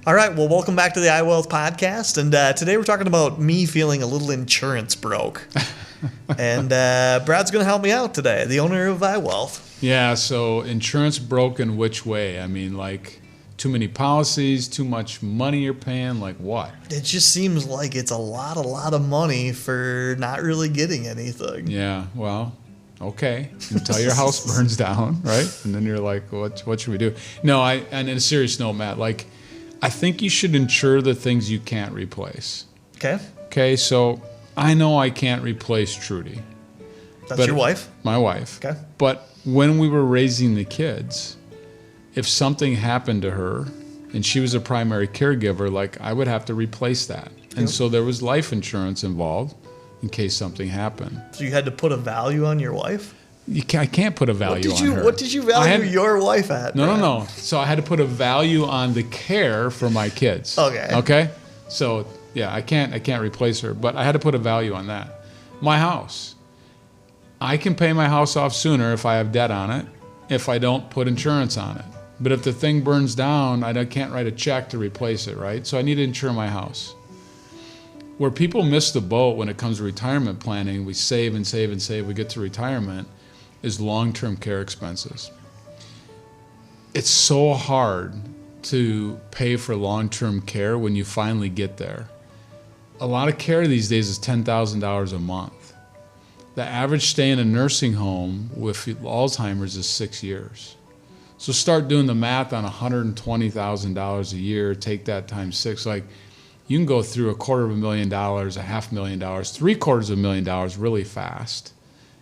All right, well, welcome back to the iWealth podcast, and today we're talking about me feeling a little insurance broke. And Brad's going to help me out today, the owner of iWealth. Yeah, so insurance broke in which way? I mean, like too many policies, too much money you're paying, like what? It just seems like it's a lot of money for not really getting anything. Yeah, well, okay, until your house burns down, right? And then you're like, what should we do? No, and in a serious note, Matt, like, I think you should insure the things you can't replace. Okay. Okay, so I know I can't replace Trudy. That's your wife? My wife. Okay. But when we were raising the kids, if something happened to her and she was a primary caregiver, like I would have to replace that. And so there was life insurance involved in case something happened. So you had to put a value on your wife? I can't put a value on her. What did you value your wife at? No. So I had to put a value on the care for my kids. Okay. So yeah, I can't replace her, but I had to put a value on that. My house. I can pay my house off sooner if I have debt on it, if I don't put insurance on it. But if the thing burns down, I can't write a check to replace it, right? So I need to insure my house. Where people miss the boat when it comes to retirement planning, we save and save and save, we get to retirement, is long-term care expenses. It's so hard to pay for long-term care when you finally get there. A lot of care these days is $10,000 a month. The average stay in a nursing home with Alzheimer's is 6 years. So start doing the math on $120,000 a year, take that times 6, like you can go through $250,000, $500,000, $750,000 really fast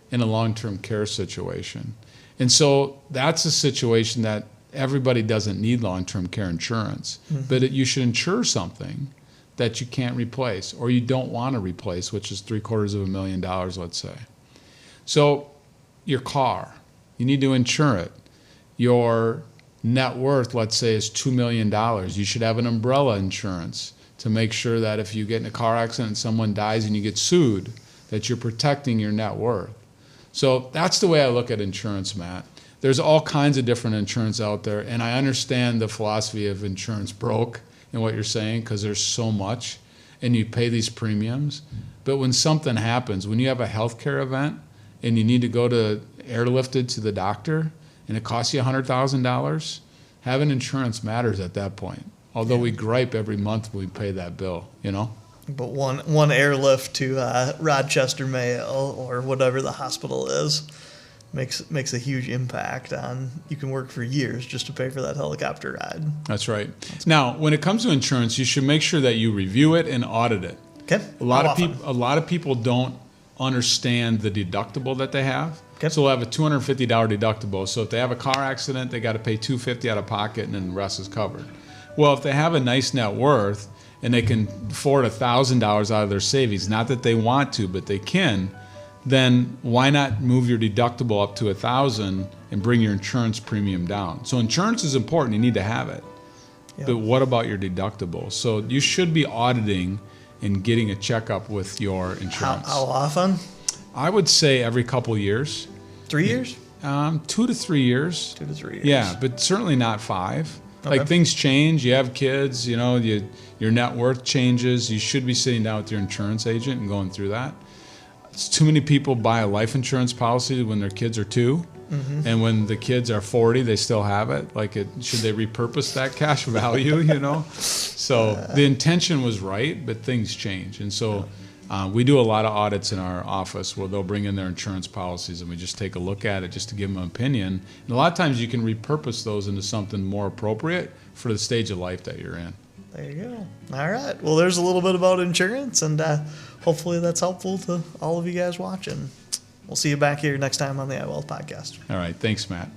in a long-term care situation. And so that's a situation that everybody doesn't need long-term care insurance, but you should insure something that you can't replace or you don't want to replace, which is $750,000, let's say. So your car, you need to insure it. Your net worth, let's say, is $2 million. You should have an umbrella insurance to make sure that if you get in a car accident and someone dies and you get sued, that you're protecting your net worth. So that's the way I look at insurance, Matt. There's all kinds of different insurance out there, and I understand the philosophy of insurance broke and what you're saying because there's so much, and you pay these premiums. But when something happens, when you have a healthcare event and you need to go to airlifted to the doctor and it costs you $100,000, having insurance matters at that point. Although we gripe every month when we pay that bill, you know? But one airlift to Rochester, Mayo, or whatever the hospital is, makes a huge impact on. You can work for years just to pay for that helicopter ride. That's right. Now, when it comes to insurance, you should make sure that you review it and audit it. Okay. A lot of people don't understand the deductible that they have. Okay. So they'll have a $250 deductible. So if they have a car accident, they got to pay $250 out of pocket, and then the rest is covered. Well, if they have a nice net worth and they can afford $1,000 out of their savings, not that they want to, but they can, then why not move your deductible up to $1,000 and bring your insurance premium down? So insurance is important, you need to have it. Yep. But what about your deductible? So you should be auditing and getting a checkup with your insurance. How often? I would say every couple years. 3 years? 2 to 3 years. 2 to 3 years. Yeah, but certainly not 5. Okay. Like things change, you have kids, you know, your net worth changes. You should be sitting down with your insurance agent and going through that. It's too many people buy a life insurance policy when their kids are 2, and when the kids are 40, they still have it. Like, should they repurpose that cash value, you know? So the intention was right, but things change. And so we do a lot of audits in our office where they'll bring in their insurance policies and we just take a look at it just to give them an opinion. And a lot of times you can repurpose those into something more appropriate for the stage of life that you're in. There you go. All right. Well, there's a little bit about insurance, and hopefully that's helpful to all of you guys watching. We'll see you back here next time on the iWealth podcast. All right. Thanks, Matt.